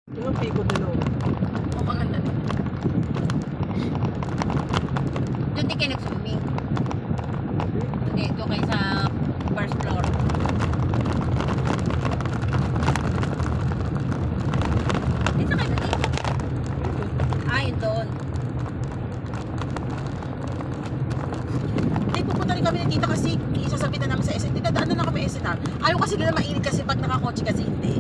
Yung piko din ako. O, maganda din. Doon din kayo nag-swimming. Hindi, doon kayo sa first floor. Dito kayo dito. Ah, yun doon. Hindi, pupunta rin kami ni tita kasi isasabitan na namin sa SN. Dinadaanan na kami SNR. Ayaw kasi nila mainit kasi pag nakakotse kasi hindi.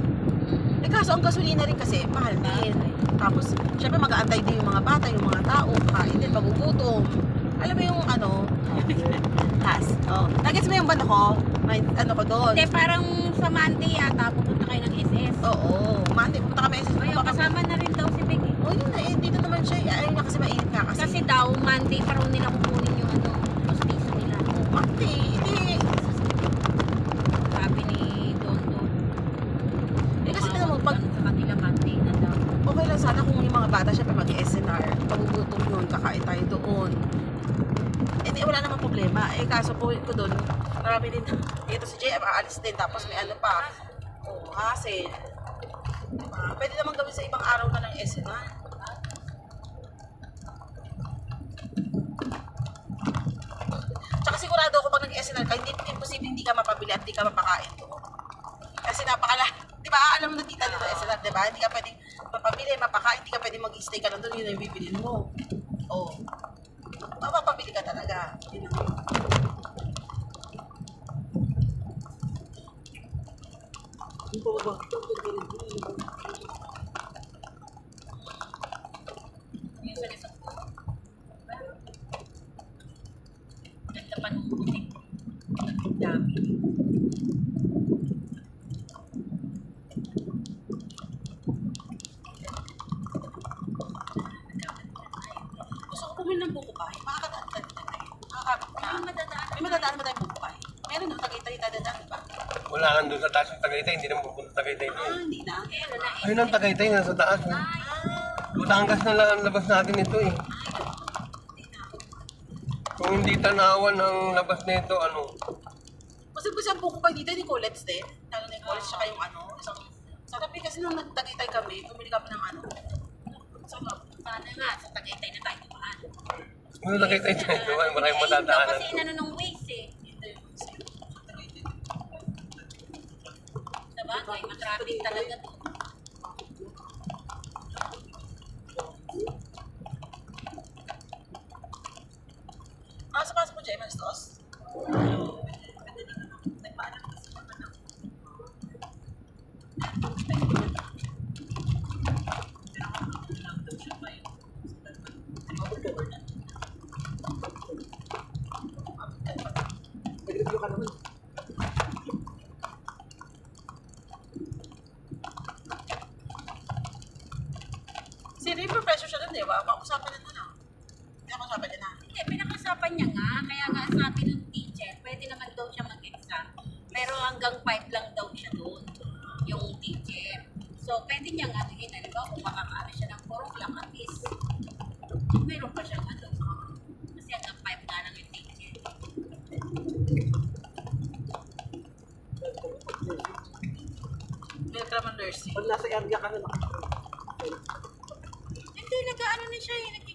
Eh kaso ang gasolina rin kasi mahal din. Tapos, syempre mag-aantay din yung mga bata, yung mga tao, kain din, magugutom. Alam mo yung ano, tas. Oh. Nagets mo yung banda ko? May ano ko doon. Hindi, parang sa Monday yata, pupunta kayo ng SS. Oo. Monday, pupunta kami SN. Ayun, kasama na rin daw si Becky. Oh, yun na eh. Dito naman siya. Ayun na kasi mainit nga kasi. Kasi daw, Monday pa raw nila kukunin yung ano, postiso nila. Monday, hindi. Sabi ni Don Don. Eh, kasi alam mo, pag sa kanila Monday na daw. okay lang sana kung yung mga bata syempre mag-SNR, pagugutom yun, kakain tayo doon. Eh di wala namang problema. Eh kaso po ko doon, marami din, ito si Jay, aalis din, tapos may ano pa. Oh, hassle. Diba? Pwede naman gawin sa ibang araw na ng SNR. Tsaka sigurado ako pag nag-SNR ka, hindi imposible hindi ka mapabili at hindi ka mapakain doon. Kasi di ba, alam mo na tita dito SNR, di ba? Hindi ka pwedeng mapabili, mapakain, hindi ka pwedeng mag-stay ka lang doon, yun ang bibilin mo. Oh. Mapapabili ka talaga. Yun ang Yung pababa. Yung sa isang po. Ganda pa nung butik. Ang dami. gusto ko bumili ng buko pa. Makakadaan ka dito tayo. May madadaan. May madadaan ba tayong buko pa? Meron yung Tagaytay dadaan ba? Wala nang doon sa taas yung Tagaytay, hindi naman pupunta sa Tagaytay. Ah, hindi na. Eh, ano na eh. Ayun ang Tagaytay, nasa taas. Eh. Batangas na lang ang labas natin ito eh. Kung hindi tanawan ang labas nito, ano? Kasi ang buko pa dito ni Colette's din. Talo na yung Colette's, tsaka yung ano. Isang, sa tabi kasi nung nagtagitay kami, bumili kami ng ano. Sarap. Sana nga, sa Tagaytay na tayo dumaan. Kung Tagaytay tayo, maraming Kasi matadaanan. kasi inano nung ways eh. Sabagay, matraffic talaga to. Sa pasok mo, Jay, Mastos? Nag-review ka naman. Sino yung professor siya doon, di ba? Mausapan na na. Hindi ako usapan na na. Hindi, pinakasapan niya nga. Kaya nga sabi ng teacher, pwede naman daw siya mag-exam. Pero hanggang 5 lang daw siya doon, yung teacher. So, pwede niya nga, halimbawa, kung makakaano siya ng 4 o'clock, at least, meron pa siyang ano. Kasi hanggang 5 nga lang yung teacher. Welcome and nursing. Pag nasa area ka na Hindi, nag-ano na siya, nag